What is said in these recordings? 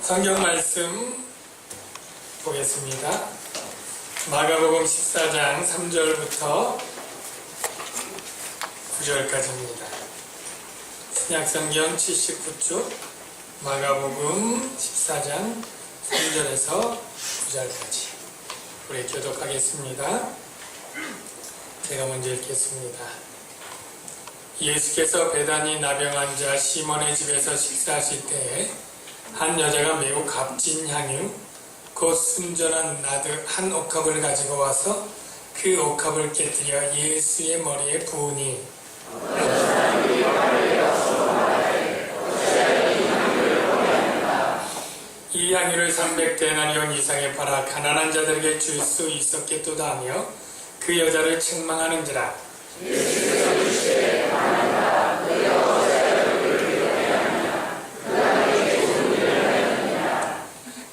성경 말씀 보겠습니다. 마가복음 14장 3절부터 9절까지입니다. 신약성경 79쪽 마가복음 14장 3절에서 9절까지 우리 교독하겠습니다. 제가 먼저 읽겠습니다. 예수께서 베다니 나병 자 시몬의 집에서 식사하실 때에 한 여자가 매우 값진 향유 곧 순전한 나드 한 옥합을 가지고 와서 그 옥합을 깨뜨려 예수의 머리에 부으니 이 향유를 300데나리온 이상에 팔아 가난한 자들에게 줄 수 있었겠도다 하며 그 여자를 책망하는지라.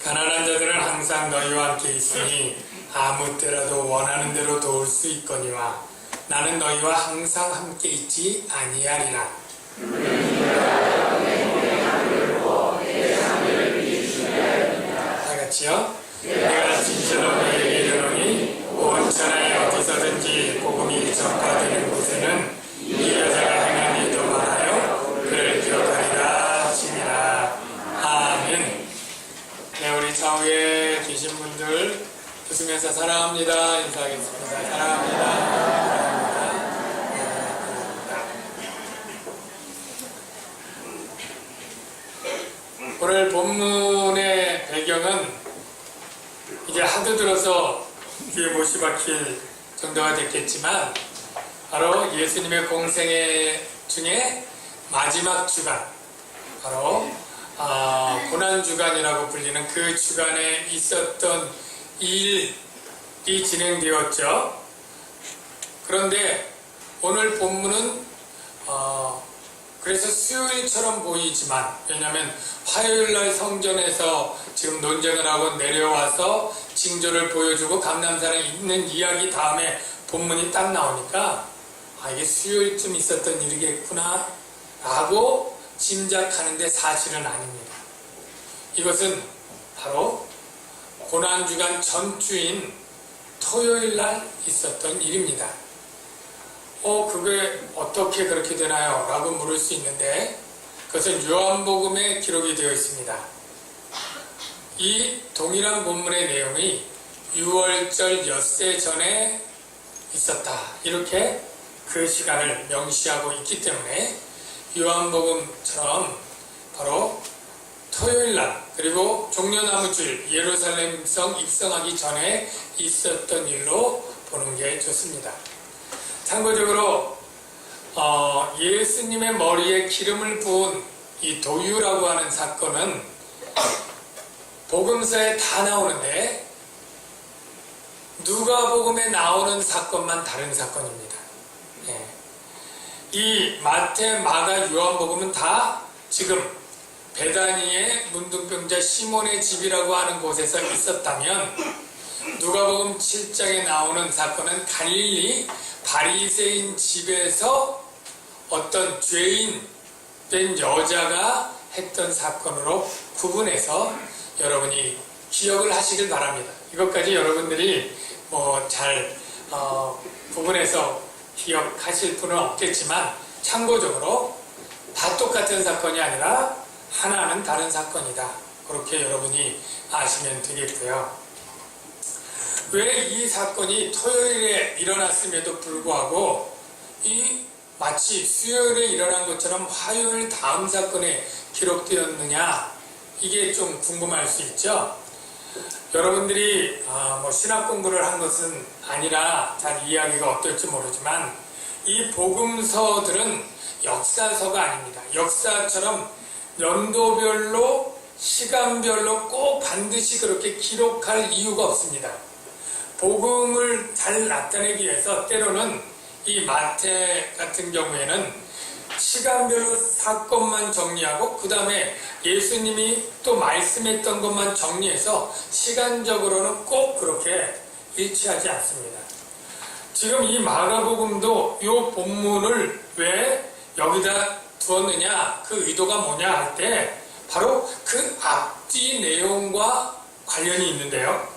가난한 자들은 항상 너희와 함께 있으니 아무 때라도 원하는 대로 도울 수 있거니와 나는 너희와 항상 함께 있지 아니하리라. 다 같이요. 내가 진실로 너희에게 이르노니 온 천하에 어디서든지 복음이 전파되는 곳에는 이 여자가 행한 일도 많아요 그를 기억하리라 하시니라. 아멘. 네, 우리 좌우에 계신 분들 웃으면서 사랑합니다 인사하겠습니다. 사랑합니다. 오늘 본문의 배경은 이제 하도 들어서 귀에 못이 박힐 정도가 됐겠지만 바로 예수님의 공생 중에 마지막 주간, 바로 고난주간이라고 불리는 그 주간에 있었던 일이 진행되었죠. 그런데 오늘 본문은 그래서 수요일처럼 보이지만, 왜냐하면 화요일날 성전에서 지금 논쟁을 하고 내려와서 징조를 보여주고 감람산에 있는 이야기 다음에 본문이 딱 나오니까 이게 수요일쯤 있었던 일이겠구나 라고 짐작하는데 사실은 아닙니다. 이것은 바로 고난주간 전주인 토요일날 있었던 일입니다. 그게 어떻게 그렇게 되나요? 라고 물을 수 있는데 그것은 요한복음에 기록이 되어 있습니다. 이 동일한 본문의 내용이 6월절 엿새 전에 있었다. 이렇게 그 시간을 명시하고 있기 때문에 요한복음처럼 바로 토요일날 그리고 종려나무주일 예루살렘성 입성하기 전에 있었던 일로 보는 게 좋습니다. 참고적으로 예수님의 머리에 기름을 부은 이 도유라고 하는 사건은 복음서에 다 나오는데 누가복음에 나오는 사건만 다른 사건입니다. 이 마태, 마가, 요한복음은 다 지금 베다니의 문둥병자 시몬의 집이라고 하는 곳에서 있었다면 누가복음 7장에 나오는 사건은 갈릴리 바리새인 집에서 어떤 죄인 된 여자가 했던 사건으로 구분해서 여러분이 기억을 하시길 바랍니다. 이것까지 여러분들이 잘 구분해서 기억하실 분은 없겠지만 참고적으로 다 똑같은 사건이 아니라 하나는 다른 사건이다. 그렇게 여러분이 아시면 되겠고요. 왜 이 사건이 토요일에 일어났음에도 불구하고 마치 수요일에 일어난 것처럼 화요일 다음 사건에 기록되었느냐, 이게 좀 궁금할 수 있죠. 여러분들이 신학 공부를 한 것은 아니라 잘 이해하기가 어떨지 모르지만 이 복음서들은 역사서가 아닙니다. 역사처럼 연도별로 시간별로 꼭 반드시 그렇게 기록할 이유가 없습니다. 복음을 잘 나타내기 위해서 때로는 이 마태 같은 경우에는 시간별로 사건만 정리하고 그 다음에 예수님이 또 말씀했던 것만 정리해서 시간적으로는 꼭 그렇게 일치하지 않습니다. 지금 이 마가복음도 이 본문을 왜 여기다 두었느냐, 그 의도가 뭐냐 할 때 바로 그 앞 앞뒤 내용과 관련이 있는데요.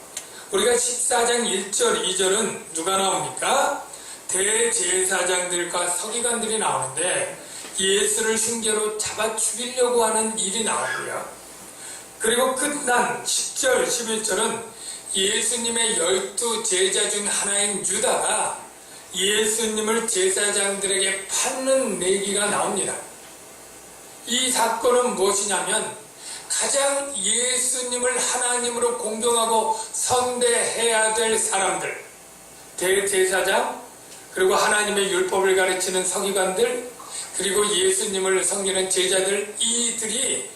우리가 14장 1절, 2절은 누가 나옵니까? 대제사장들과 서기관들이 나오는데 예수를 흉계로 잡아 죽이려고 하는 일이 나오고요. 그리고 끝난 10절, 11절은 예수님의 12 제자 중 하나인 유다가 예수님을 제사장들에게 받는 얘기가 나옵니다. 이 사건은 무엇이냐면 가장 예수님을 하나님으로 공경하고 선대해야 될 사람들, 대제사장, 그리고 하나님의 율법을 가르치는 서기관들, 그리고 예수님을 섬기는 제자들, 이들이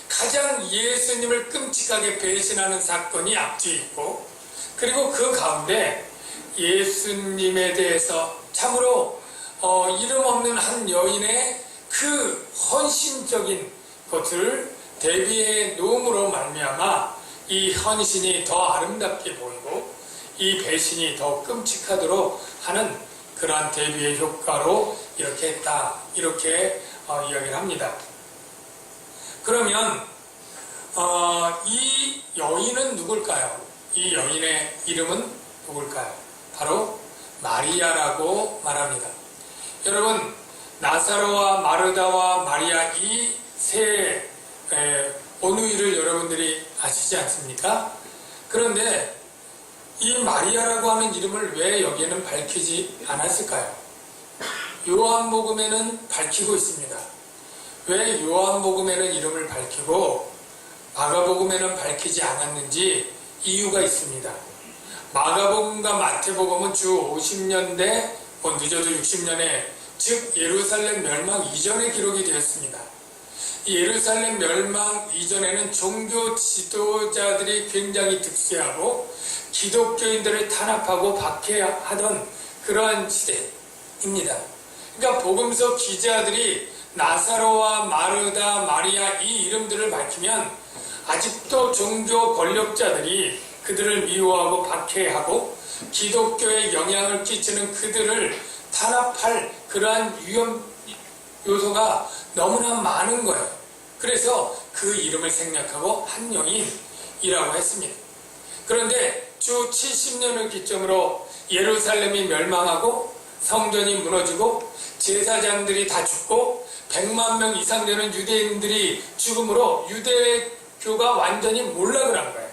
가장 예수님을 끔찍하게 배신하는 사건이 앞뒤에 있고, 그리고 그 가운데 예수님에 대해서 참으로 이름 없는 한 여인의 그 헌신적인 것을 대비해 놓음으로 말미암아 이 헌신이 더 아름답게 보이고 이 배신이 더 끔찍하도록 하는 그러한 대비의 효과로 이렇게 했다, 이렇게 이야기를 합니다. 그러면 이 여인은 누굴까요? 이 여인의 이름은 누굴까요? 바로 마리아라고 말합니다. 여러분, 나사로와 마르다와 마리아 이 세 온누이를 여러분들이 아시지 않습니까? 그런데 이 마리아라고 하는 이름을 왜 여기에는 밝히지 않았을까요? 요한복음에는 밝히고 있습니다. 왜 요한복음에는 이름을 밝히고 마가복음에는 밝히지 않았는지 이유가 있습니다. 마가복음과 마태복음은 주 50년대, 늦어도 60년에, 즉 예루살렘 멸망 이전에 기록이 되었습니다. 이 예루살렘 멸망 이전에는 종교 지도자들이 굉장히 득세하고 기독교인들을 탄압하고 박해하던 그러한 시대입니다. 그러니까 복음서 기자들이 나사로와 마르다, 마리아 이 이름들을 밝히면 아직도 종교 권력자들이 그들을 미워하고 박해하고 기독교에 영향을 끼치는 그들을 탄압할 그러한 위험 요소가 너무나 많은 거예요. 그래서 그 이름을 생략하고 한 여인이라고 했습니다. 그런데 주 70년을 기점으로 예루살렘이 멸망하고 성전이 무너지고 제사장들이 다 죽고 100만 명 이상 되는 유대인들이 죽음으로 유대교가 완전히 몰락을 한 거예요.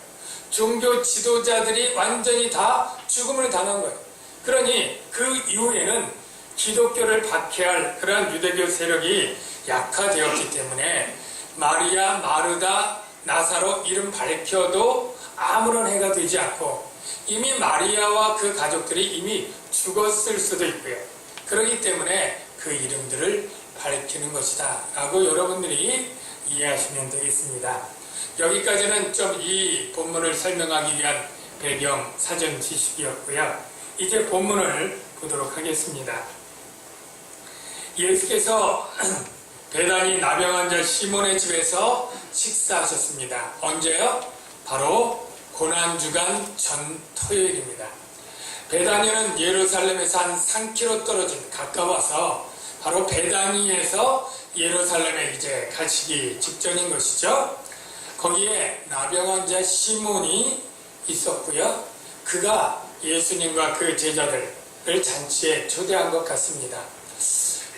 종교 지도자들이 완전히 다 죽음을 당한 거예요. 그러니 그 이후에는 기독교를 박해할 그러한 유대교 세력이 약화되었기 때문에 마리아, 마르다, 나사로 이름 밝혀도 아무런 해가 되지 않고 이미 마리아와 그 가족들이 이미 죽었을 수도 있고요. 그렇기 때문에 그 이름들을 밝히는 것이다 라고 여러분들이 이해하시면 되겠습니다. 여기까지는 좀 이 본문을 설명하기 위한 배경 사전 지식이었고요. 이제 본문을 보도록 하겠습니다. 예수께서 베다니 나병 환자 시몬의 집에서 식사하셨습니다. 언제요? 바로 고난주간 전 토요일입니다. 베다니는 예루살렘에서 한 3km 떨어진 가까워서 바로 베다니에서 예루살렘에 이제 가시기 직전인 것이죠. 거기에 나병 환자 시몬이 있었고요. 그가 예수님과 그 제자들을 잔치에 초대한 것 같습니다.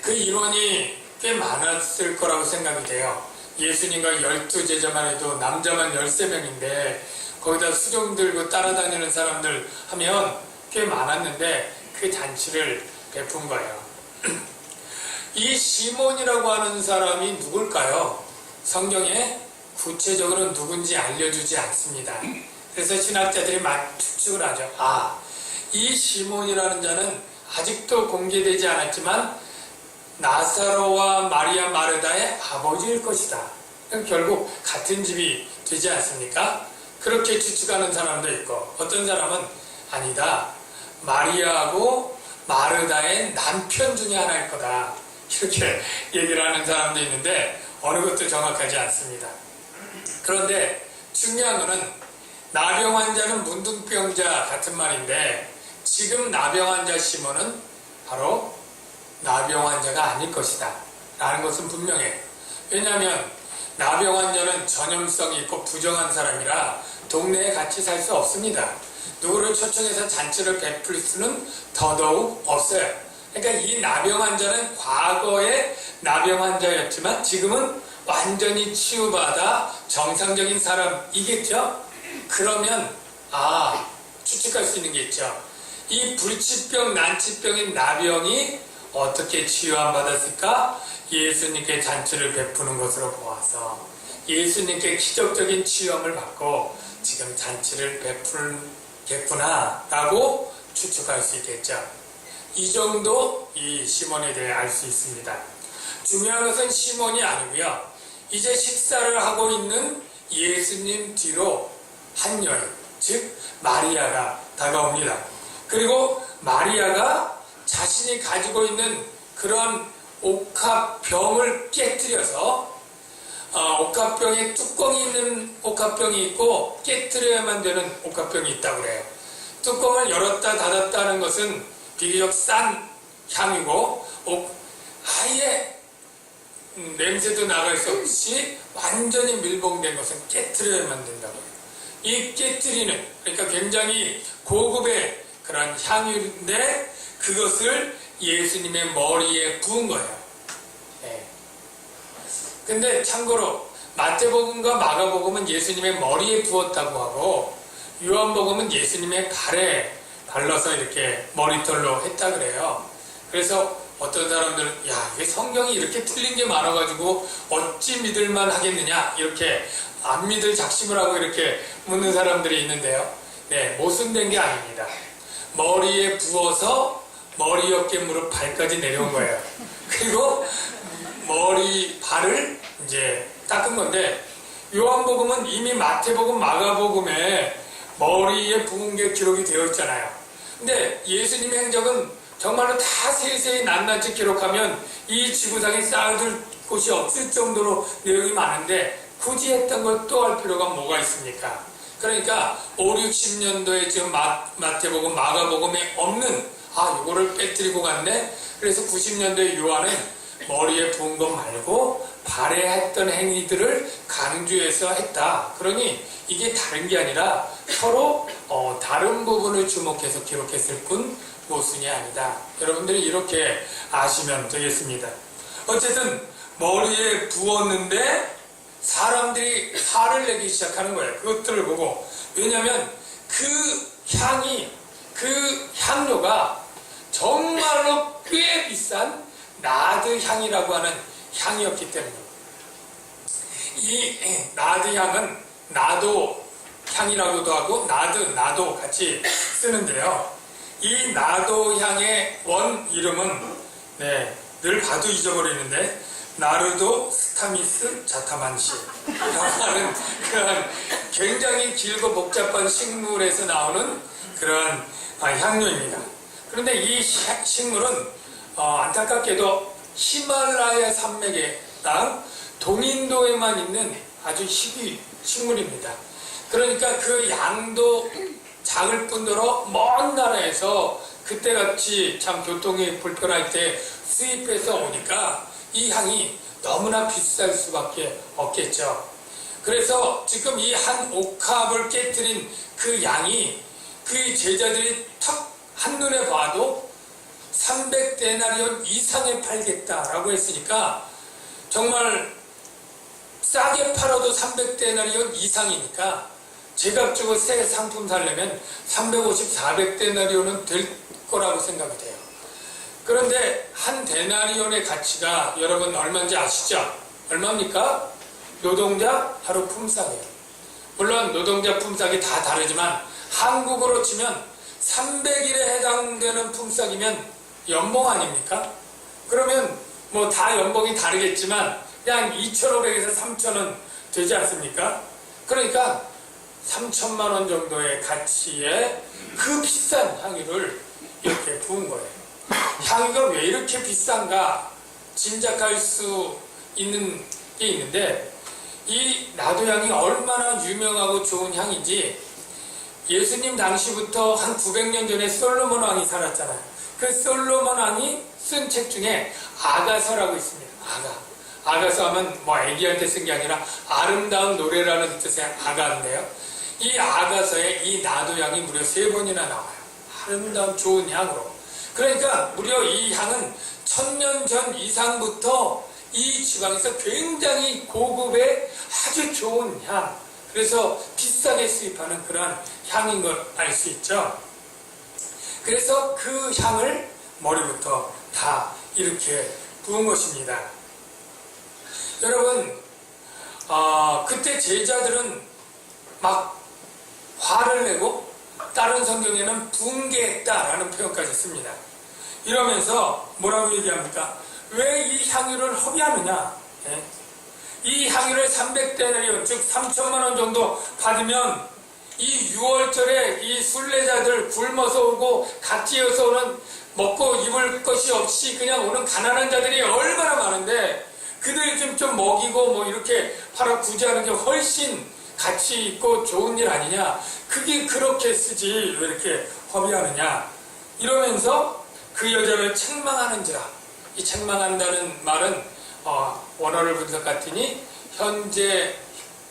그 인원이 꽤 많았을 거라고 생각이 돼요. 예수님과 12 제자만 해도 남자만 13명인데 거기다 수종 들고 따라다니는 사람들 하면 꽤 많았는데 그 잔치를 베푼 거예요. 이 시몬이라고 하는 사람이 누굴까요? 성경에 구체적으로 누군지 알려주지 않습니다. 그래서 신학자들이 많이 추측을 하죠. 이 시몬이라는 자는 아직도 공개되지 않았지만 나사로와 마리아 마르다의 아버지일 것이다. 결국 같은 집이 되지 않습니까? 그렇게 추측하는 사람도 있고 어떤 사람은 아니다. 마리아하고 마르다의 남편 중에 하나일 거다. 이렇게 얘기를 하는 사람도 있는데 어느 것도 정확하지 않습니다. 그런데 중요한 것은 나병 환자는 문둥병자 같은 말인데 지금 나병 환자 시몬은 바로 나병 환자가 아닐 것이다 라는 것은 분명해요. 왜냐하면 나병 환자는 전염성이 있고 부정한 사람이라 동네에 같이 살 수 없습니다. 누구를 초청해서 잔치를 베풀 수는 더더욱 없어요. 그러니까 이 나병 환자는 과거에 나병 환자였지만 지금은 완전히 치유받아 정상적인 사람이겠죠? 그러면 추측할 수 있는 게 있죠. 이 불치병, 난치병인 나병이 어떻게 치유 안 받았을까? 예수님께 잔치를 베푸는 것으로 보아서 예수님께 기적적인 치유함을 받고 지금 잔치를 베푸나 라고 추측할 수 있겠죠. 이 정도 이 시몬에 대해 알 수 있습니다. 중요한 것은 시몬이 아니고요. 이제 식사를 하고 있는 예수님 뒤로 한 여인, 즉 마리아가 다가옵니다. 그리고 마리아가 자신이 가지고 있는 그런 옥합병을 깨뜨려서 옥합병에 뚜껑이 있는 옥합병이 있고 깨뜨려야만 되는 옥합병이 있다고 그래요. 뚜껑을 열었다 닫았다 하는 것은 비교적 싼 향이고 아예 냄새도 나갈 수 없이 완전히 밀봉된 것은 깨뜨려야만 된다고 해요. 이 깨뜨리는, 그러니까 굉장히 고급의 그런 향유인데 그것을 예수님의 머리에 부은 거예요. 근데 참고로 마태복음과 마가복음은 예수님의 머리에 부었다고 하고 요한복음은 예수님의 발에 발라서 이렇게 머리털로 했다 그래요. 그래서 어떤 사람들은 이게 성경이 이렇게 틀린 게 많아가지고 어찌 믿을만 하겠느냐 이렇게 안 믿을 작심을 하고 이렇게 묻는 사람들이 있는데요. 모순된 게 아닙니다. 머리에 부어서 머리, 어깨, 무릎, 발까지 내려온 거예요. 그리고 발을 이제 닦은 건데 요한복음은 이미 마태복음, 마가복음에 머리에 부은 게 기록이 되어 있잖아요. 근데 예수님의 행적은 정말로 다 세세히 낱낱이 기록하면 이 지구상에 쌓아둘 곳이 없을 정도로 내용이 많은데 굳이 했던 걸 또 할 필요가 뭐가 있습니까? 그러니까 5, 60년도에 지금 마태복음, 마가복음에 없는 이거를 빼뜨리고 갔네. 그래서 90년도에 요한은 머리에 부은 것 말고 발에 했던 행위들을 강조해서 했다. 그러니 이게 다른 게 아니라 서로 다른 부분을 주목해서 기록했을 뿐 모순이 아니다. 여러분들이 이렇게 아시면 되겠습니다. 어쨌든 머리에 부었는데 사람들이 화를 내기 시작하는 거예요. 그것들을 보고. 왜냐하면 그 향이, 그 향료가 정말로 꽤 비싼 나드 향이라고 하는 향이었기 때문입니다. 이 나드 향은 나도 향이라고도 하고 나도 같이 쓰는데요. 이 나도 향의 원 이름은 늘 봐도 잊어버리는데 나르도 스타미스 자타만시라고 하는 그런 굉장히 길고 복잡한 식물에서 나오는 그런 향료입니다. 그런데 이 식물은 안타깝게도 히말라야 산맥에 땅 동인도에만 있는 아주 희귀 식물입니다. 그러니까 그 양도 작을 뿐더러 먼 나라에서 그때같이 참 교통이 불편할 때 수입해서 오니까 이 향이 너무나 비쌀 수밖에 없겠죠. 그래서 지금 이 한 옥합을 깨뜨린 그 양이 그 제자들이 탁 한눈에 봐도 300데나리온 이상에 팔겠다라고 했으니까 정말 싸게 팔아도 300데나리온 이상이니까 제값 주고 새 상품 사려면 350, 400데나리온은 될 거라고 생각이 돼요. 그런데 한 데나리온의 가치가 여러분 얼마인지 아시죠? 얼마입니까? 노동자 하루 품삯이에요. 물론 노동자 품삯이 다 다르지만 한국으로 치면 300일에 해당되는 품삯이면 연봉 아닙니까? 그러면 뭐 다 연봉이 다르겠지만 그냥 2,500에서 3,000원 되지 않습니까? 그러니까 3천만 원 정도의 가치의 그 비싼 향유를 이렇게 부은 거예요. 향유가 왜 이렇게 비싼가 짐작할 수 있는 게 있는데 이 나도향이 얼마나 유명하고 좋은 향인지 예수님 당시부터 한 900년 전에 솔로몬 왕이 살았잖아요. 그 솔로몬 왕이 쓴 책 중에 아가서라고 있습니다. 아가서 하면 뭐 애기한테 쓴 게 아니라 아름다운 노래라는 뜻의 아가인데요. 이 아가서에 이 나도향이 무려 3번이나 나와요. 아름다운 좋은 향으로. 그러니까 무려 이 향은 1000년 전 이상부터 이 지방에서 굉장히 고급의 아주 좋은 향, 그래서 비싸게 수입하는 그러한 향인 걸 알 수 있죠. 그래서 그 향을 머리부터 다 이렇게 부은 것입니다. 여러분, 그때 제자들은 막 화를 내고 다른 성경에는 붕괴했다라는 표현까지 씁니다. 이러면서 뭐라고 얘기합니까? 왜 이 향유를 허비하느냐? 이 향유를 300데나리온, 즉 3천만 원 정도 받으면 이 6월절에 이 순례자들 굶어서 오고 갓지어서 오는 먹고 입을 것이 없이 그냥 오는 가난한 자들이 얼마나 많은데 그들 좀 먹이고 뭐 이렇게 팔아 구제하는 게 훨씬 가치 있고 좋은 일 아니냐? 그게 그렇게 쓰지 왜 이렇게 허비하느냐? 이러면서 그 여자를 책망하는지라. 이 책망한다는 말은 원어를 분석했더니 현재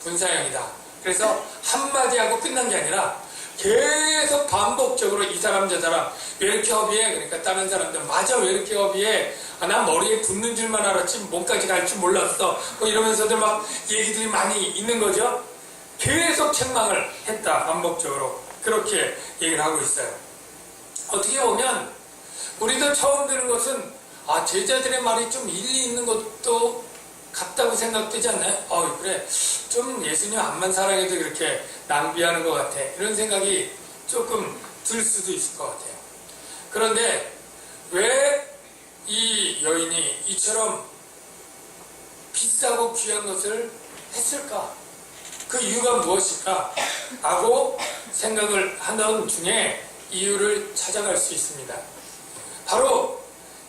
분사형이다. 그래서 한마디 하고 끝난 게 아니라 계속 반복적으로 이 사람 저 사람 왜 이렇게 허비해? 그러니까 다른 사람들 맞아 왜 이렇게 허비해? 난 머리에 붙는 줄만 알았지 몸까지 갈 줄 몰랐어. 뭐 이러면서들 막 얘기들이 많이 있는 거죠. 계속 책망을 했다. 반복적으로 그렇게 얘기를 하고 있어요. 어떻게 보면 우리도 처음 듣는 것은 제자들의 말이 좀 일리 있는 것도 같다고 생각되지 않나요? 그래 좀 예수님 암만 사랑해도 그렇게 낭비하는 것 같아. 이런 생각이 조금 들 수도 있을 것 같아요. 그런데 왜 이 여인이 이처럼 비싸고 귀한 것을 했을까? 그 이유가 무엇일까? 라고 생각을 하는 중에 이유를 찾아갈 수 있습니다. 바로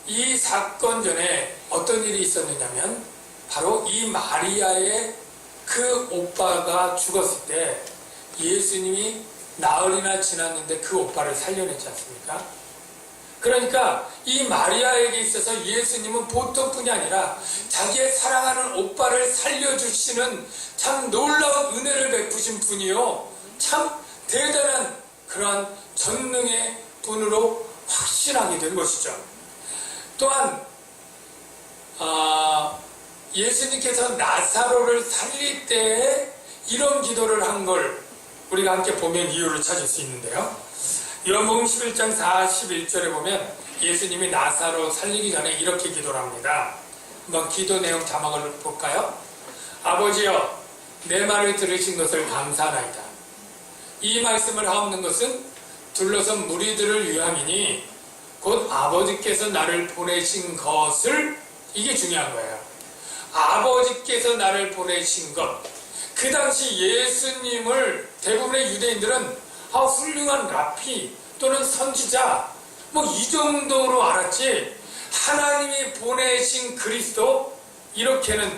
이 사건 전에 어떤 일이 있었느냐면 바로 이 마리아의 그 오빠가 죽었을 때 예수님이 나흘이나 지났는데 그 오빠를 살려냈지 않습니까? 그러니까 이 마리아에게 있어서 예수님은 보통뿐이 아니라 자기의 사랑하는 오빠를 살려주시는 참 놀라운 은혜를 베푸신 분이요. 참 대단한 그러한 전능의 분으로 확신하게 된 것이죠. 또한 예수님께서 나사로를 살릴 때에 이런 기도를 한 걸 우리가 함께 보면 이유를 찾을 수 있는데요. 요한복음 11장 41절에 보면 예수님이 나사로 살리기 전에 이렇게 기도를 합니다. 한번 기도 내용 자막을 볼까요? 아버지여 내 말을 들으신 것을 감사하나이다. 이 말씀을 하옵는 것은 둘러선 무리들을 위함이니 곧 아버지께서 나를 보내신 것을, 이게 중요한 거예요. 아버지께서 나를 보내신 것. 그 당시 예수님을 대부분의 유대인들은 훌륭한 라피 또는 선지자 뭐 이 정도로 알았지 하나님이 보내신 그리스도 이렇게는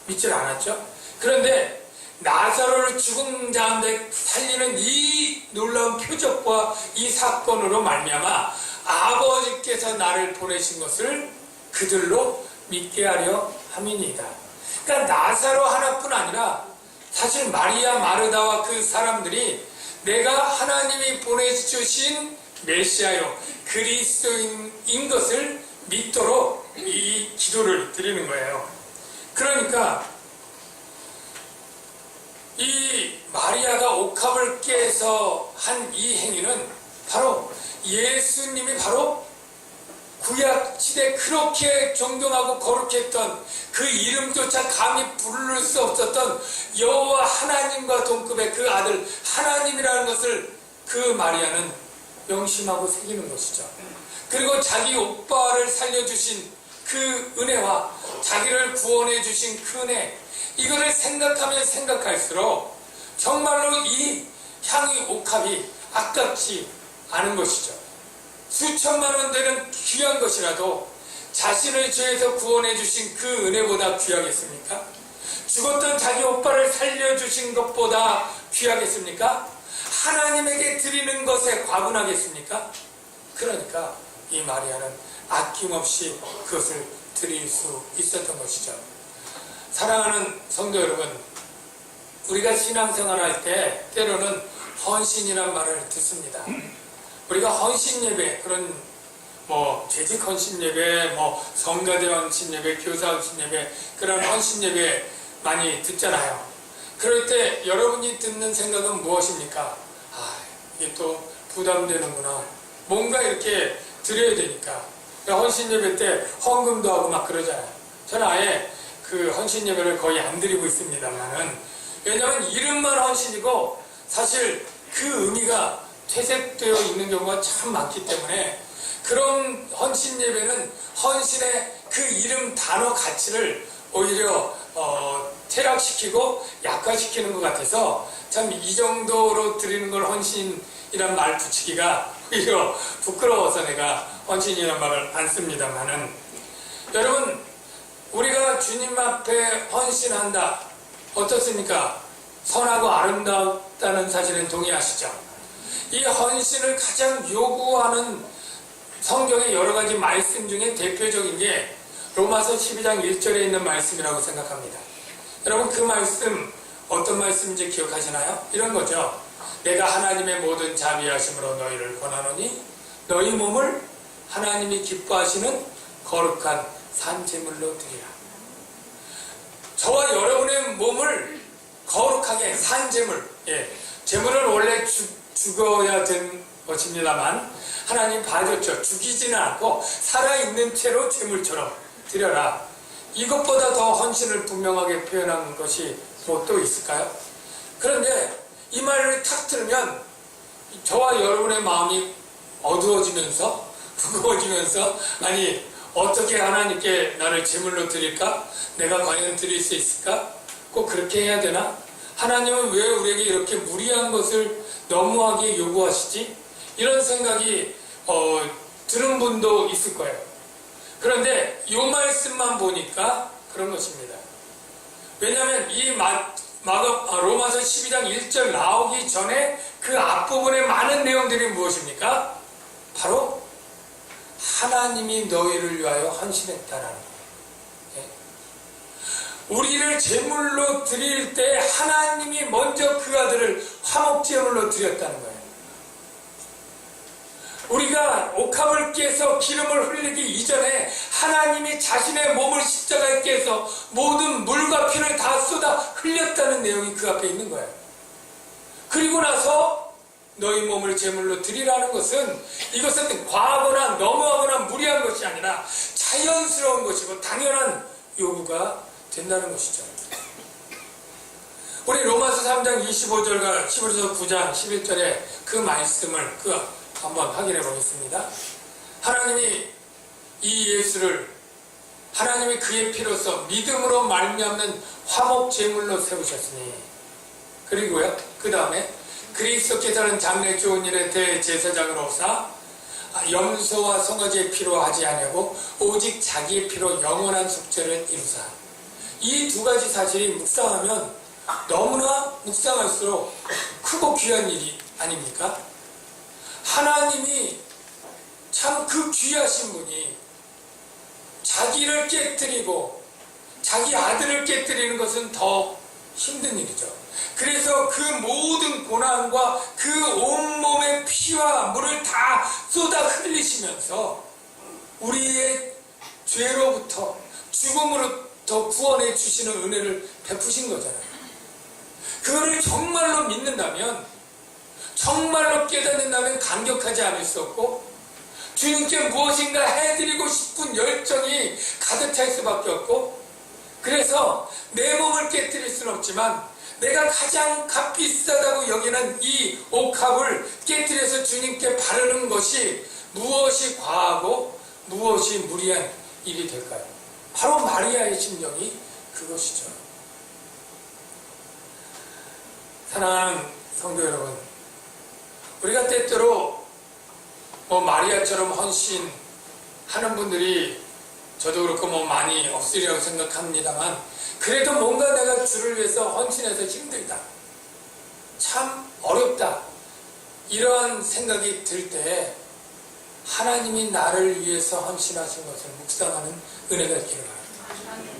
믿질 않았죠. 그런데 나사로를 죽은 자인데 살리는 이 놀라운 표적과 이 사건으로 말미암아 아버지께서 나를 보내신 것을 그들로 믿게 하려 함이니이다. 그러니까 나사로 하나뿐 아니라 사실 마리아 마르다와 그 사람들이 내가 하나님이 보내주신 메시아요 그리스도인 것을 믿도록 이 기도를 드리는 거예요. 그러니까 이 마리아가 옥합을 깨서 한 이 행위는 바로 예수님이 바로 구약시대 그렇게 존경하고 거룩했던 그 이름조차 감히 부를 수 없었던 여호와 하나님과 동급의 그 아들 하나님이라는 것을 그 마리아는 명심하고 새기는 것이죠. 그리고 자기 오빠를 살려주신 그 은혜와 자기를 구원해 주신 그 은혜, 이거를 생각하면 생각할수록 정말로 이 향유 옥합이 아깝지 않은 것이죠. 수천만 원 되는 귀한 것이라도 자신을 죄에서 구원해 주신 그 은혜보다 귀하겠습니까? 죽었던 자기 오빠를 살려주신 것보다 귀하겠습니까? 하나님에게 드리는 것에 과분하겠습니까? 그러니까 이 마리아는 아낌없이 그것을 드릴 수 있었던 것이죠. 사랑하는 성도 여러분, 우리가 신앙생활할 때 때로는 헌신이란 말을 듣습니다. 우리가 헌신 예배, 그런 재직 헌신 예배, 성가대 헌신 예배, 교사 헌신 예배, 그런 헌신 예배 많이 듣잖아요. 그럴 때 여러분이 듣는 생각은 무엇입니까? 이게 또 부담되는구나. 뭔가 이렇게 드려야 되니까. 헌신 예배 때 헌금도 하고 막 그러잖아요. 저는 아예 그 헌신 예배를 거의 안 드리고 있습니다만은, 왜냐하면 이름만 헌신이고 사실 그 의미가 퇴색되어 있는 경우가 참 많기 때문에, 그런 헌신 예배는 헌신의 그 이름 단어 가치를 오히려 퇴락시키고 약화시키는 것 같아서, 참 이 정도로 드리는 걸 헌신이란 말 붙이기가 오히려 부끄러워서 내가 헌신이란 말을 안 씁니다만은, 여러분, 우리가 주님 앞에 헌신한다, 어떻습니까? 선하고 아름답다는 사실은 동의하시죠? 이 헌신을 가장 요구하는 성경의 여러 가지 말씀 중에 대표적인 게 로마서 12장 1절에 있는 말씀이라고 생각합니다. 여러분, 그 말씀 어떤 말씀인지 기억하시나요? 이런 거죠. 내가 하나님의 모든 자비하심으로 너희를 권하노니 너희 몸을 하나님이 기뻐하시는 거룩한 산제물로 드리라. 저와 여러분의 몸을 거룩하게, 산제물, 제물은 원래 죽어야 된 것입니다만 하나님 봐줬죠. 죽이지는 않고 살아있는 채로 제물처럼 드려라. 이것보다 더 헌신을 분명하게 표현한 것이 뭐 또 있을까요? 그런데 이 말을 탁 들으면 저와 여러분의 마음이 어두워지면서, 무거워지면서, 아니 어떻게 하나님께 나를 제물로 드릴까? 내가 과연 드릴 수 있을까? 꼭 그렇게 해야 되나? 하나님은 왜 우리에게 이렇게 무리한 것을 너무하게 요구하시지? 이런 생각이 드는 분도 있을 거예요. 그런데 이 말씀만 보니까 그런 것입니다. 왜냐하면 이 로마서 12장 1절 나오기 전에 그 앞부분에 많은 내용들이 무엇입니까? 바로 하나님이 너희를 위하여 헌신했다라는 거예요. 우리를 제물로 드릴 때 하나님이 먼저 그 아들을 화목제물로 드렸다는 거예요. 우리가 옥합을 깨서 기름을 흘리기 이전에 하나님이 자신의 몸을 십자가에 깨서 모든 물과 피를 다 쏟아 흘렸다는 내용이 그 앞에 있는 거예요. 그리고 나서 너희 몸을 제물로 드리라는 것은, 이것은 과하거나 너무하거나 무리한 것이 아니라 자연스러운 것이고 당연한 요구가 된다는 것이죠. 우리 로마서 3장 25절과 히브리서 9장 11절에 그 말씀을 한번 확인해 보겠습니다. 하나님이 이 예수를, 하나님이 그의 피로서 믿음으로 말미암는 화목 제물로 세우셨으니, 그리고요, 그 다음에 그리스도께서는 장래 좋은 일의 대제사장으로서 염소와 송아지의 피로 하지 아니하고 오직 자기의 피로 영원한 속죄를 이루사. 이 두 가지 사실이 묵상하면 너무나 묵상할수록 크고 귀한 일이 아닙니까? 하나님이 참 그 귀하신 분이 자기를 깨뜨리고 자기 아들을 깨뜨리는 것은 더 힘든 일이죠. 그래서 그 모든 고난과 그 온몸의 피와 물을 다 쏟아 흘리시면서 우리의 죄로부터, 죽음으로부터 구원해 주시는 은혜를 베푸신 거잖아요. 그거를 정말로 믿는다면, 정말로 깨닫는다면 감격하지 않을 수 없고, 주님께 무엇인가 해드리고 싶은 열정이 가득 찰 수밖에 없고, 그래서 내 몸을 깨뜨릴 수는 없지만 내가 가장 값비싸다고 여기는 이 옥합을 깨뜨려서 주님께 바르는 것이 무엇이 과하고 무엇이 무리한 일이 될까요? 바로 마리아의 심정이 그것이죠. 사랑하는 성도 여러분, 우리가 때때로 마리아처럼 헌신하는 분들이 저도 그렇고 많이 없으리라고 생각합니다만, 그래도 뭔가 내가 주를 위해서 헌신해서 힘들다, 참 어렵다, 이러한 생각이 들 때 하나님이 나를 위해서 헌신하신 것을 묵상하는 은혜가 있기를 바랍니다.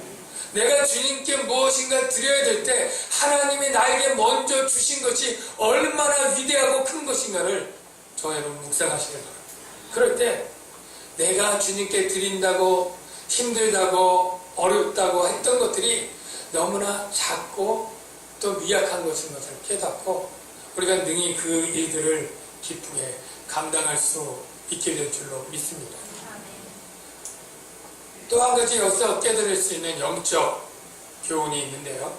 내가 주님께 무엇인가 드려야 될 때 하나님이 나에게 먼저 주신 것이 얼마나 위대하고 큰 것인가를 저 여러분 묵상하시길 바랍니다. 그럴 때 내가 주님께 드린다고 힘들다고 어렵다고 했던 것들이 너무나 작고 또 미약한 것인 것을 깨닫고 우리가 능히 그 일들을 기쁘게 감당할 수 있게 될 줄로 믿습니다. 또 한 가지 여기서 깨달을 수 있는 영적 교훈이 있는데요.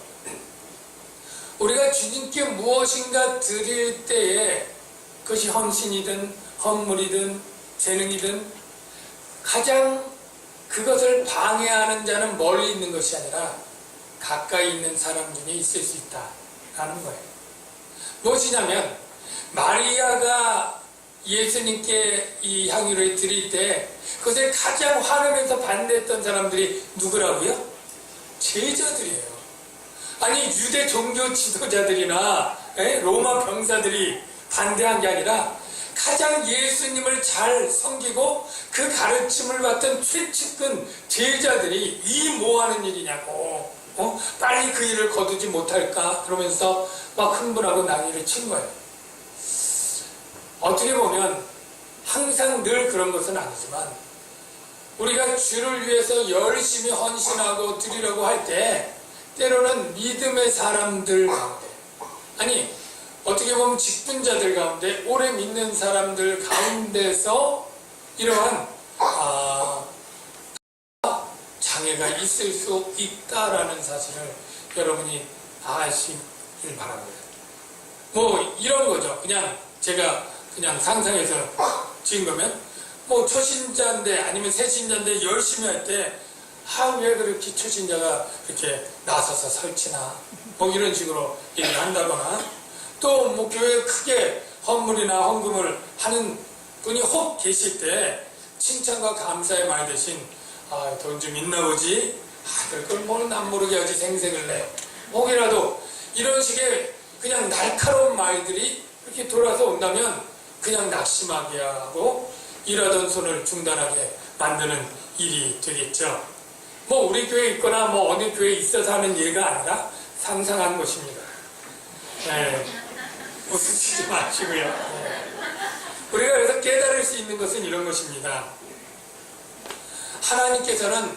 우리가 주님께 무엇인가 드릴 때에 그것이 헌신이든 헌물이든 재능이든 가장 그것을 방해하는 자는 멀리 있는 것이 아니라 가까이 있는 사람 중에 있을 수 있다라는 거예요. 무엇이냐면 마리아가 예수님께 이 향유를 드릴 때 그것을 가장 화내면서 반대했던 사람들이 누구라고요? 제자들이에요. 아니 유대 종교 지도자들이나 로마 병사들이 반대한 게 아니라 가장 예수님을 잘 섬기고 그 가르침을 받던 최측근 제자들이 이 뭐하는 일이냐고 빨리 그 일을 거두지 못할까 그러면서 막 흥분하고 난리를 친 거예요. 어떻게 보면 항상 늘 그런 것은 아니지만 우리가 주를 위해서 열심히 헌신하고 드리려고 할 때 때로는 믿음의 사람들 가운데 아니 어떻게 보면 직분자들 가운데 오래 믿는 사람들 가운데서 이러한 장애가 있을 수 있다라는 사실을 여러분이 아시길 바랍니다. 뭐 이런 거죠. 그냥 제가 그냥 상상해서 지은 거면 뭐 초신자인데 아니면 새신자인데 열심히 할 때 왜 그렇게 초신자가 이렇게 나서서 설치나 뭐 이런 식으로 얘기를 한다거나 또 뭐 교회에 크게 헌물이나 헌금을 하는 분이 혹 계실 때 칭찬과 감사의 말 대신 돈 좀 있나 보지 그걸 뭐는 안 모르게 하지 생색을 내 혹이라도 이런 식의 그냥 날카로운 말들이 이렇게 돌아서 온다면 그냥 낙심하게 하고 일하던 손을 중단하게 만드는 일이 되겠죠. 뭐 우리 교회에 있거나 뭐 어느 교회에 있어서 하는 예가 아니라 상상한 것입니다. 네. 웃으시지 마시고요. 네. 우리가 여기서 깨달을 수 있는 것은 이런 것입니다. 하나님께서는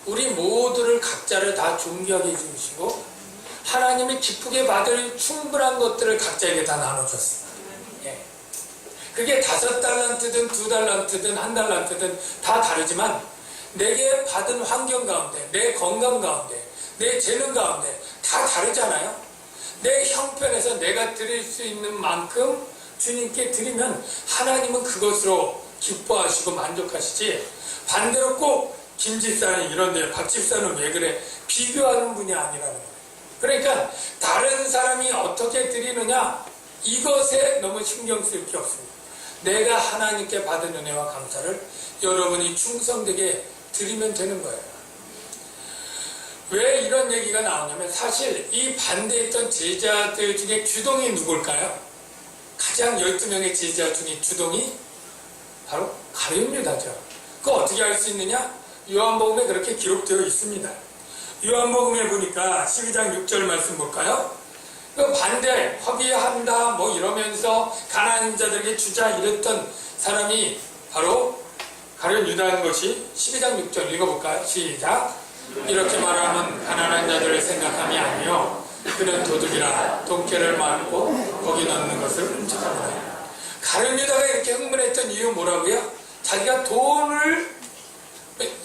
우리 모두를 각자를 다 존귀하게 해주시고 하나님이 기쁘게 받을 충분한 것들을 각자에게 다 나눠줬습니다. 예. 그게 5달란트든 2달란트든 1달란트든 다 다르지만 내게 받은 환경 가운데 내 건강 가운데 내 재능 가운데 다 다르잖아요. 내 형편에서 내가 드릴 수 있는 만큼 주님께 드리면 하나님은 그것으로 기뻐하시고 만족하시지 반대로 꼭 김집사는 이런데 박집사는 왜 그래 비교하는 분이 아니라는 거예요. 그러니까 다른 사람이 어떻게 드리느냐 이것에 너무 신경 쓸 게 없습니다. 내가 하나님께 받은 은혜와 감사를 여러분이 충성되게 드리면 되는 거예요. 왜 이런 얘기가 나오냐면 사실 이 반대했던 제자들 중에 주동이 누굴까요? 가장 12명의 제자 중에 주동이 바로 가룟 유다죠. 그거 어떻게 알 수 있느냐? 요한복음에 그렇게 기록되어 있습니다. 요한복음에 보니까 12장 6절 말씀 볼까요? 그 반대, 허비한다 뭐 이러면서 가난한 자들에게 주자 이랬던 사람이 바로 가룟 유다인 것이 12장 6절 읽어볼까요? 시작! 이렇게 말하면 가난한 자들을 생각함이 아니요 그는 도둑이라 돈깨를 맞고 거기 넣는 것을 훔쳐갑니다. 가룟 유다가 이렇게 흥분했던 이유 뭐라고요? 자기가 돈을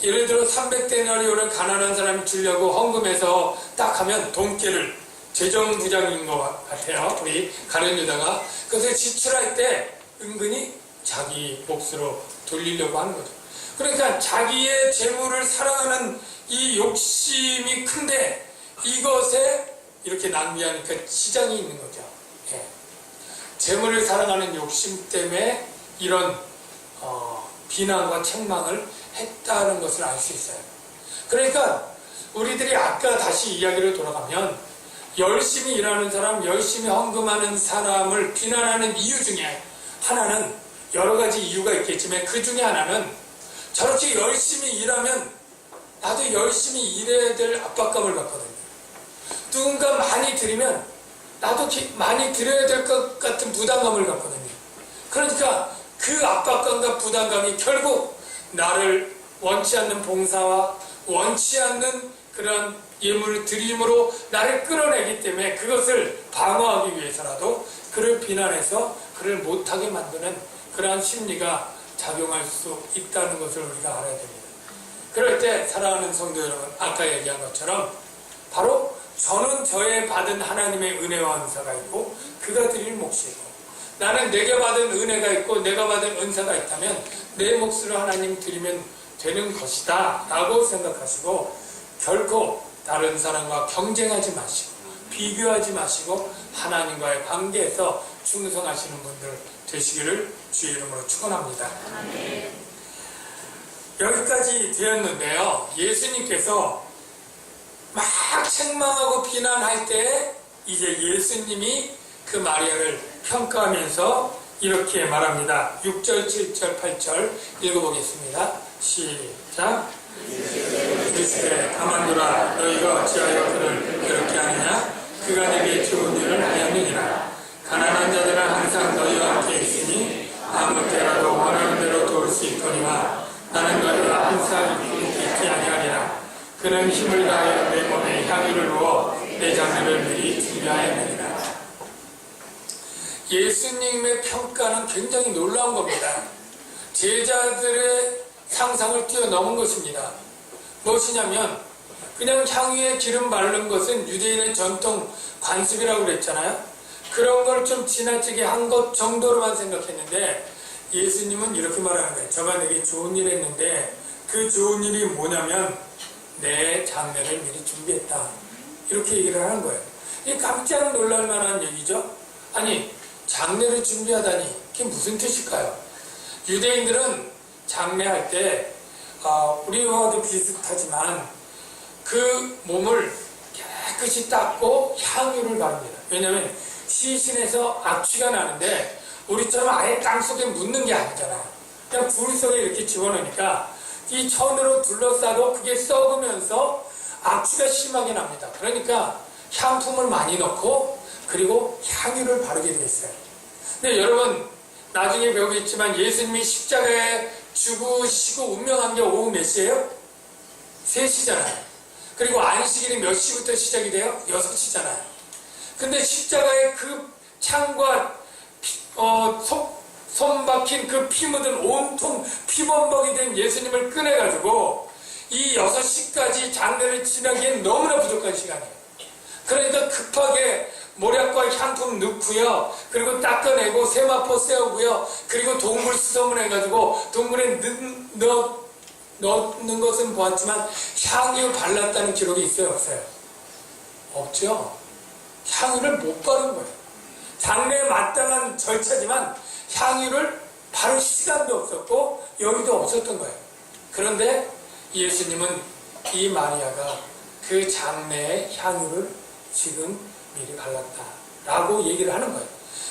예를 들어 300데나리온을 가난한 사람이 주려고 헌금해서 딱 하면 돈깨를 재정부장인 것 같아요. 우리 가룟 유다가 그것을 지출할 때 은근히 자기 몫으로 돌리려고 하는 거죠. 그러니까 자기의 재물을 사랑하는 이 욕심이 큰데 이것에 이렇게 낭비하니까 지장이 있는 거죠. 예. 재물을 사랑하는 욕심 때문에 이런 비난과 책망을 했다는 것을 알 수 있어요. 그러니까 우리들이 아까 다시 이야기를 돌아가면 열심히 일하는 사람, 열심히 헌금하는 사람을 비난하는 이유 중에 하나는 여러 가지 이유가 있겠지만 그 중에 하나는 저렇게 열심히 일하면 나도 열심히 일해야 될 압박감을 갖거든요. 누군가 많이 드리면 나도 많이 드려야 될 것 같은 부담감을 갖거든요. 그러니까 그 압박감과 부담감이 결국 나를 원치 않는 봉사와 원치 않는 그런 예물 드림으로 나를 끌어내기 때문에 그것을 방어하기 위해서라도 그를 비난해서 그를 못하게 만드는 그러한 심리가 작용할 수 있다는 것을 우리가 알아야 됩니다. 그럴 때 사랑하는 성도 여러분, 아까 얘기한 것처럼 바로 저는 저의 받은 하나님의 은혜와 은사가 있고 그가 드릴 몫이고 나는 내게 받은 은혜가 있고 내가 받은 은사가 있다면 내 몫으로 하나님 드리면 되는 것이다 라고 생각하시고 결코 다른 사람과 경쟁하지 마시고 비교하지 마시고 하나님과의 관계에서 충성하시는 분들 되시기를 주의 이름으로 축원합니다. 여기까지 되었는데요. 예수님께서 막 책망하고 비난할 때 이제 예수님이 그 마리아를 평가하면서 이렇게 말합니다. 6절, 7절, 8절 읽어보겠습니다. 시작. 이르시되 가만두라. 너희가 어찌하여 그를 그렇게 하느냐? 그가 내게 좋은 일을 하였느니라. 가난한 자들은 항상 너희와 함께 있으니 아무 때라도 원하는 대로 도울 수 있거니와 나는 너희가 항상 있지 아니하리라. 그는 힘을 다하여 내 몸에 향유를 부어 내 장례를 미리 준비하였느니라. 예수님의 평가는 굉장히 놀라운 겁니다. 제자들의 상상을 뛰어넘은 것입니다. 무엇이냐면 그냥 향유에 기름 바르는 것은 유대인의 전통 관습이라고 그랬잖아요. 그런 걸 좀 지나치게 한 것 정도로만 생각했는데 예수님은 이렇게 말하는 거예요. 저가 내게 좋은 일 했는데 그 좋은 일이 뭐냐면 내 장례를 미리 준비했다. 이렇게 얘기를 하는 거예요. 이게 깜짝 놀랄 만한 얘기죠. 아니 장례를 준비하다니 그게 무슨 뜻일까요? 유대인들은 장례할 때 우리와도 비슷하지만 그 몸을 깨끗이 닦고 향유를 바릅니다. 왜냐하면 시신에서 악취가 나는데 우리처럼 아예 땅속에 묻는 게 아니잖아요. 그냥 불 속에 이렇게 집어넣으니까 이 천으로 둘러싸도 그게 썩으면서 악취가 심하게 납니다. 그러니까 향품을 많이 넣고 그리고 향유를 바르게 되어 있어요. 근데 여러분 나중에 배우겠지만 예수님이 십자가에 죽으시고 운명한 게 오후 몇 시예요? 3시잖아요. 그리고 안식일이 몇 시부터 시작이 돼요? 6시잖아요. 근데 십자가에 그 창과 손 박힌 그 피 묻은 온통 피범벅이 된 예수님을 꺼내가지고 이 6시까지 장례를 지나기엔 너무나 부족한 시간이에요. 그러니까 급하게 모략과 향품 넣고요. 그리고 닦아내고 세마포 세우고요. 그리고 동물 수소문 해가지고 동물에 넣는 것은 보았지만 향유 발랐다는 기록이 있어요? 없어요? 없죠? 향유를 못 바른 거예요. 장례에 마땅한 절차지만 향유를 바를 시간도 없었고 여기도 없었던 거예요. 그런데 예수님은 이 마리아가 그 장례의 향유를 지금 미리 발랐다라고 얘기를 하는 거예요.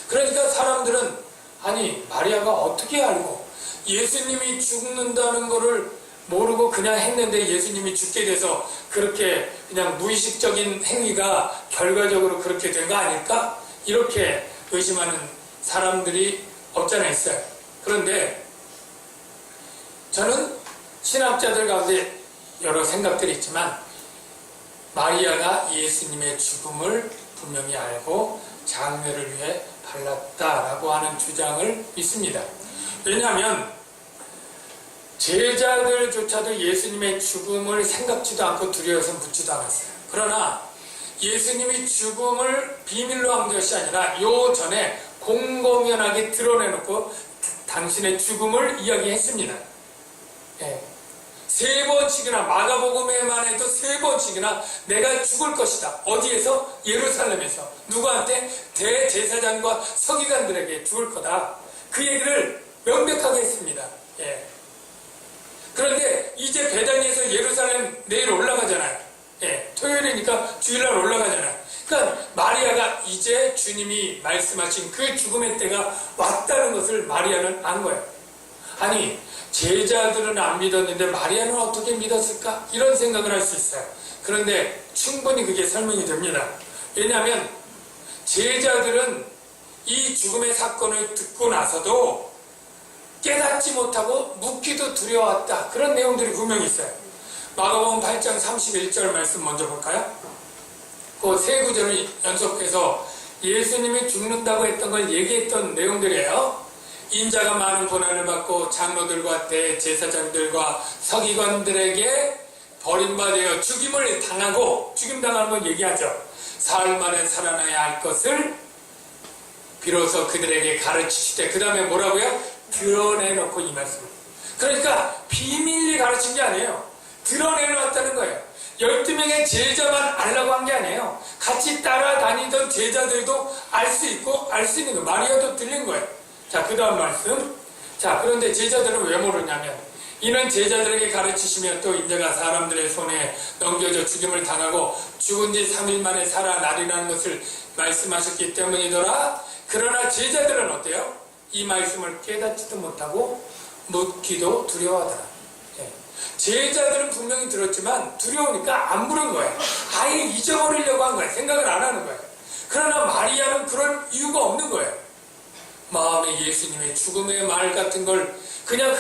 그러니까 사람들은 아니 마리아가 어떻게 알고 예수님이 죽는다는 거를 모르고 그냥 했는데 예수님이 죽게 돼서 그렇게 그냥 무의식적인 행위가 결과적으로 그렇게 된 거 아닐까? 이렇게 의심하는 사람들이 없잖아 있어요. 그런데 저는 신학자들 가운데 여러 생각들이 있지만 마리아가 예수님의 죽음을 분명히 알고 장례를 위해 발랐다라고 하는 주장을 믿습니다. 왜냐하면 제자들조차도 예수님의 죽음을 생각지도 않고 두려워서 묻지도 않았어요. 그러나 예수님이 죽음을 비밀로 한 것이 아니라 요 전에 공공연하게 드러내놓고 당신의 죽음을 이야기했습니다. 예. 3번씩이나 마가복음에만 해도 3번씩이나 내가 죽을 것이다. 어디에서? 예루살렘에서. 누구한테? 대제사장과 서기관들에게 죽을 거다. 그 얘기를 명백하게 했습니다. 예. 그런데 이제 베다니에서 예루살렘 내일 올라가잖아요. 예. 토요일이니까 주일날 올라가잖아요. 그러니까 마리아가 이제 주님이 말씀하신 그 죽음의 때가 왔다는 것을 마리아는 안 거예요. 아니, 제자들은 안 믿었는데 마리아는 어떻게 믿었을까? 이런 생각을 할 수 있어요. 그런데 충분히 그게 설명이 됩니다. 왜냐하면 제자들은 이 죽음의 사건을 듣고 나서도 깨닫지 못하고 묻기도 두려웠다. 그런 내용들이 분명히 있어요. 마가복음 8장 31절 말씀 먼저 볼까요? 그 세 구절을 연속해서 예수님이 죽는다고 했던 걸 얘기했던 내용들이에요. 인자가 많은 고난을 받고 장로들과 대제사장들과 서기관들에게 버림받아 죽임을 당하고, 죽임당하는 건 얘기하죠. 사흘 만에 살아나야 할 것을 비로소 그들에게 가르치시되, 그 다음에 뭐라고요? 드러내놓고, 이 말씀. 그러니까 비밀리 가르친 게 아니에요. 드러내놓았다는 거예요. 12명의 제자만 알라고 한 게 아니에요. 같이 따라다니던 제자들도 알 수 있고 알 수 있는 거예요. 마리아도 들린 거예요. 자, 그 다음 말씀. 자, 그런데 제자들은 왜 모르냐면, 이는 제자들에게 가르치시며 또 인자가 사람들의 손에 넘겨져 죽임을 당하고 죽은 지 3일 만에 살아나리라는 것을 말씀하셨기 때문이더라. 그러나 제자들은 어때요? 이 말씀을 깨닫지도 못하고 묻기도 두려워하더라. 제자들은 분명히 들었지만 두려우니까 안 물은 거예요. 아예 잊어버리려고 한 거예요. 생각을 안 하는 거예요. 그러나 마리아는 그럴 이유가 없는 거예요. 마음에 예수님의 죽음의 말 같은 걸 그냥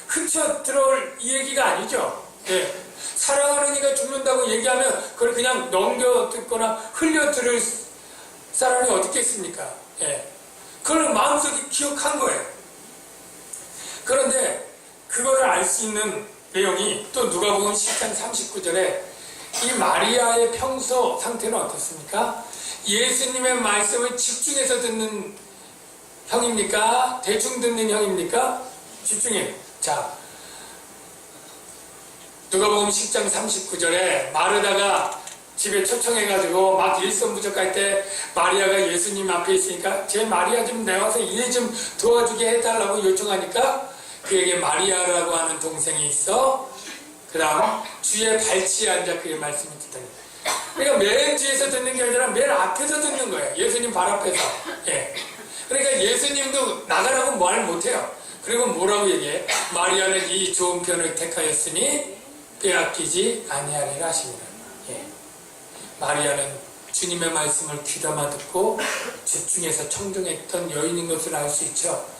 흩쳐 들어올 이 얘기가 아니죠. 예. 사랑하는 이가 죽는다고 얘기하면 그걸 그냥 넘겨 듣거나 흘려 들을 사람이 어디 있겠습니까? 예. 그걸 마음속에 기억한 거예요. 그런데 그거를 알 수 있는 내용이 또 누가복음 10장 39절에 이 마리아의 평소 상태는 어떻습니까? 예수님의 말씀을 집중해서 듣는 형입니까? 대충 듣는 형입니까? 집중해. 자, 누가복음 10장 39절에 마르다가 집에 초청해가지고 막 일손부족할 때 마리아가 예수님 앞에 있으니까 제 마리아 좀 내와서 일 좀 도와주게 해달라고 요청하니까 그에게 마리아라고 하는 동생이 있어. 그 다음 주의 발치에 앉아 그의 말씀을 듣더니, 그러니까 맨 뒤에서 듣는 게 아니라 맨 앞에서 듣는 거예요. 예수님 발 앞에서. 예. 그러니까 예수님도 나가라고 말 못해요. 그리고 뭐라고 얘기해? 마리아는 이 좋은 편을 택하였으니 빼앗기지 아니하리라 하십니다. 예. 마리아는 주님의 말씀을 귀담아 듣고 집중해서 청중했던 여인인 것을 알 수 있죠.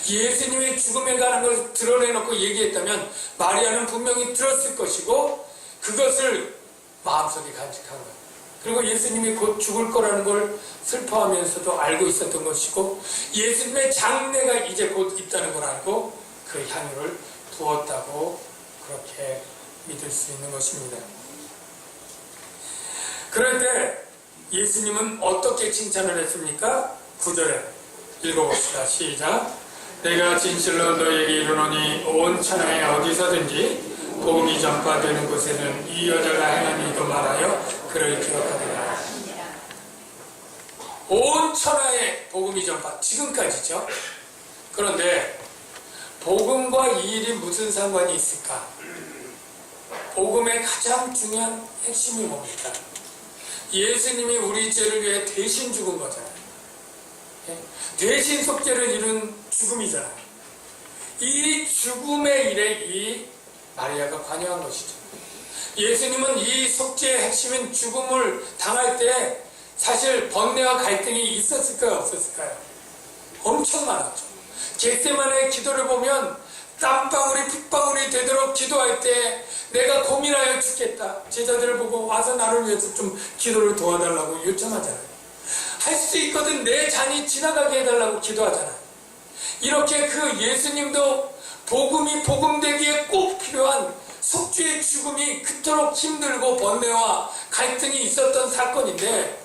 예수님의 죽음에 관한 걸 드러내놓고 얘기했다면 마리아는 분명히 들었을 것이고 그것을 마음속에 간직한 거예요. 그리고 예수님이 곧 죽을 거라는 걸 슬퍼하면서도 알고 있었던 것이고 예수님의 장례가 이제 곧 있다는 걸 알고 그 향유를 부었다고 그렇게 믿을 수 있는 것입니다. 그럴 때 예수님은 어떻게 칭찬을 했습니까? 9절에 읽어봅시다. 시작. 내가 진실로 너에게 이르노니 온 천하에 어디서든지 복음이 전파되는 곳에는 이 여자가 행한 일도 말하여 그를 기억하리라. 온 천하에 복음이 전파, 지금까지죠. 그런데 복음과 이 일이 무슨 상관이 있을까? 복음의 가장 중요한 핵심이 뭡니까? 예수님이 우리 죄를 위해 대신 죽은 거잖아요. 대신 속죄를 이룬 죽음이잖아요. 이 죽음의 일에 이 마리아가 관여한 것이죠. 예수님은 이 속죄의 핵심인 죽음을 당할 때 사실 번뇌와 갈등이 있었을까요? 없었을까요? 엄청 많았죠. 겟세마네의 기도를 보면 땀방울이 핏방울이 되도록 기도할 때 내가 고민하여 죽겠다. 제자들을 보고 와서 나를 위해서 좀 기도를 도와달라고 요청하잖아요. 할 수 있거든 내 잔이 지나가게 해달라고 기도하잖아요. 이렇게 그 예수님도 복음이 복음되기에 꼭 필요한 속죄의 죽음이 그토록 힘들고 번뇌와 갈등이 있었던 사건인데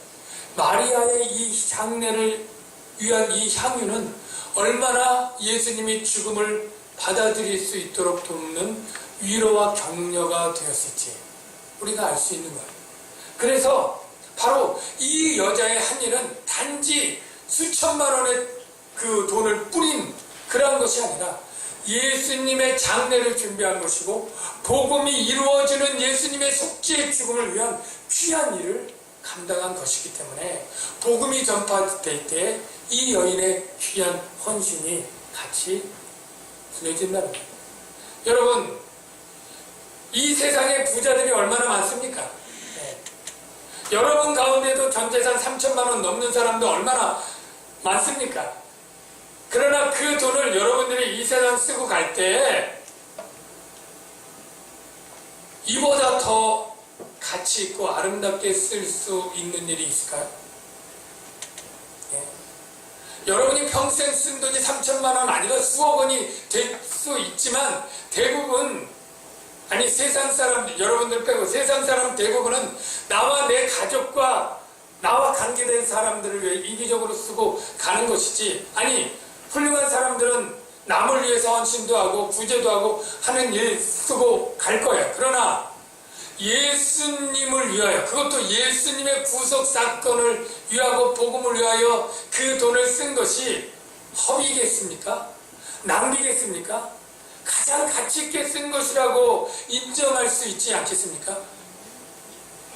마리아의 이 장례를 위한 이 향유는 얼마나 예수님이 죽음을 받아들일 수 있도록 돕는 위로와 격려가 되었을지 우리가 알 수 있는 거예요. 그래서 바로 이 여자의 한 일은 단지 수천만 원의 그 돈을 뿌린 그런 것이 아니라 예수님의 장례를 준비한 것이고 복음이 이루어지는 예수님의 속죄의 죽음을 위한 귀한 일을 감당한 것이기 때문에 복음이 전파될 때 이 여인의 귀한 헌신이 같이 전해진다는 거예요. 여러분, 이 세상에 부자들이 얼마나 많습니까? 네. 여러분 가운데도 전재산 3천만 원 넘는 사람도 얼마나 많습니까? 그러나 그 돈을 여러분들이 이 세상 쓰고 갈 때 이보다 더 가치 있고 아름답게 쓸 수 있는 일이 있을까요? 네. 여러분이 평생 쓴 돈이 3천만 원 아니라 수억 원이 될 수 있지만 대부분, 아니 세상 사람, 여러분들 빼고 세상 사람 대부분은 나와 내 가족과 나와 관계된 사람들을 위해 이기적으로 쓰고 가는 것이지, 아니 훌륭한 사람들은 남을 위해서 헌신도 하고 구제도 하고 하는 일 쓰고 갈 거예요. 그러나 예수님을 위하여, 그것도 예수님의 구속 사건을 위하고 복음을 위하여 그 돈을 쓴 것이 허비겠습니까? 낭비겠습니까? 가장 가치 있게 쓴 것이라고 인정할 수 있지 않겠습니까?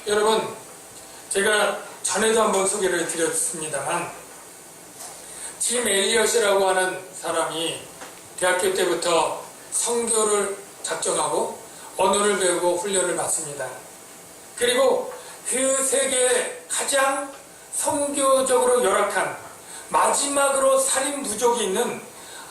여러분, 제가 전에도 한번 소개를 드렸습니다만 짐 엘리엇이라고 하는 사람이 대학교 때부터 선교를 작정하고 언어를 배우고 훈련을 받습니다. 그리고 그 세계에 가장 선교적으로 열악한 마지막으로 살인 부족이 있는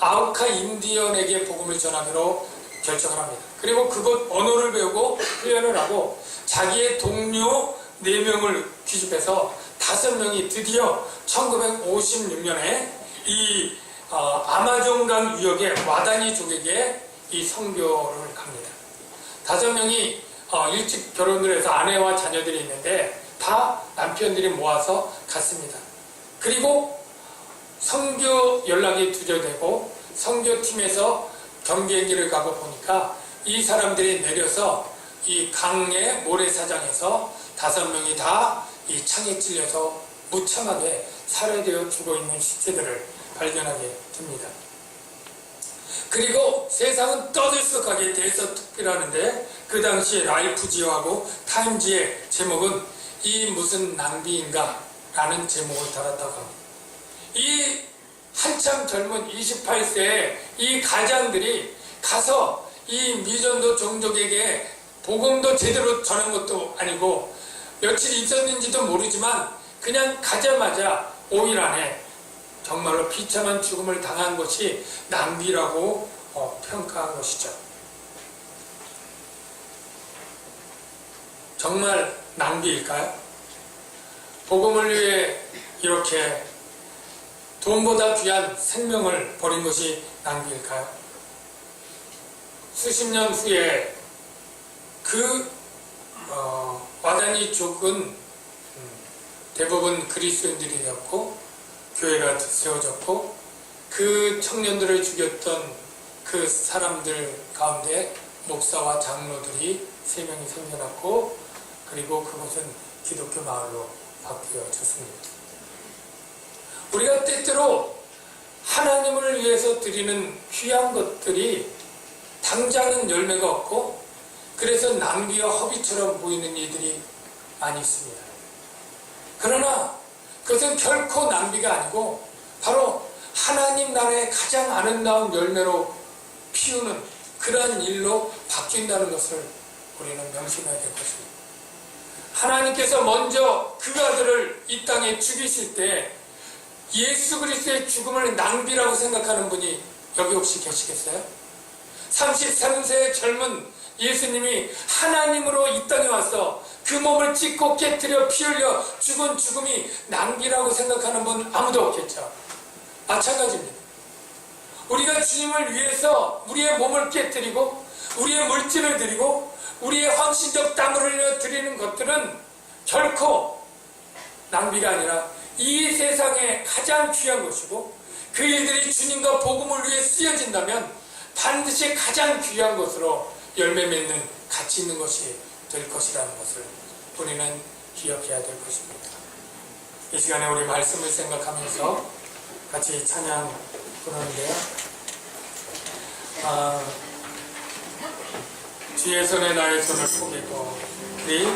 아우카 인디언에게 복음을 전하기로 결정을 합니다. 그리고 그곳 언어를 배우고 훈련을 하고 자기의 동료 4명을 귀집해서 5명이 드디어 1956년에 이 아마존강 유역의 와다니족에게 이 선교를 갑니다. 5명이 일찍 결혼을 해서 아내와 자녀들이 있는데 다 남편들이 모아서 갔습니다. 그리고 선교 연락이 두절되고 선교팀에서 경비행기를 가고 보니까 이 사람들이 내려서 이 강의 모래사장에서 5명이 다 이 창에 찔려서 무참하게 살해되어 죽어있는 시체들을 발견하게 됩니다. 그리고 세상은 떠들썩하게 대서특필하는데 그 당시 라이프지어하고 타임지의 제목은 이 무슨 낭비인가 라는 제목을 달았다고 합니다. 이 한참 젊은 28세의 이 가장들이 가서 이 미전도 종족에게 복음도 제대로 전한 것도 아니고 며칠 있었는지도 모르지만 그냥 가자마자 5일 안에 정말로 비참한 죽음을 당한 것이 낭비라고 평가한 것이죠. 정말 낭비일까요? 복음을 위해 이렇게 돈보다 귀한 생명을 버린 것이 낭비일까요? 수십 년 후에 그 와다니족은 대부분 그리스도인들이 되었고 교회가 세워졌고 그 청년들을 죽였던 그 사람들 가운데 목사와 장로들이 3명이 생겨났고 그리고 그곳은 기독교 마을로 바뀌어졌습니다. 우리가 때때로 하나님을 위해서 드리는 귀한 것들이 당장은 열매가 없고 그래서 낭비와 허비처럼 보이는 이들이 많이 있습니다. 그러나 그것은 결코 낭비가 아니고 바로 하나님 나라의 가장 아름다운 열매로 피우는 그러한 일로 바뀐다는 것을 우리는 명심해야 될 것입니다. 하나님께서 먼저 그 아들을 이 땅에 죽이실 때 예수 그리스도의 죽음을 낭비라고 생각하는 분이 여기 혹시 계시겠어요? 33세의 젊은 예수님이 하나님으로 이 땅에 와서 그 몸을 찢고 깨뜨려 피 흘려 죽은 죽음이 낭비라고 생각하는 분 아무도 없겠죠. 마찬가지입니다. 우리가 주님을 위해서 우리의 몸을 깨뜨리고 우리의 물질을 드리고 우리의 헌신적 땀을 흘려 드리는 것들은 결코 낭비가 아니라 이 세상에 가장 귀한 것이고 그 일들이 주님과 복음을 위해 쓰여진다면 반드시 가장 귀한 것으로 열매 맺는 가치 있는 것이 될 것이라는 것을 우리는 기억해야 될 것입니다. 이 시간에 우리 말씀을 생각하면서 같이 찬양 부르는데요. 주의 손에 나의 손을 포기고 우리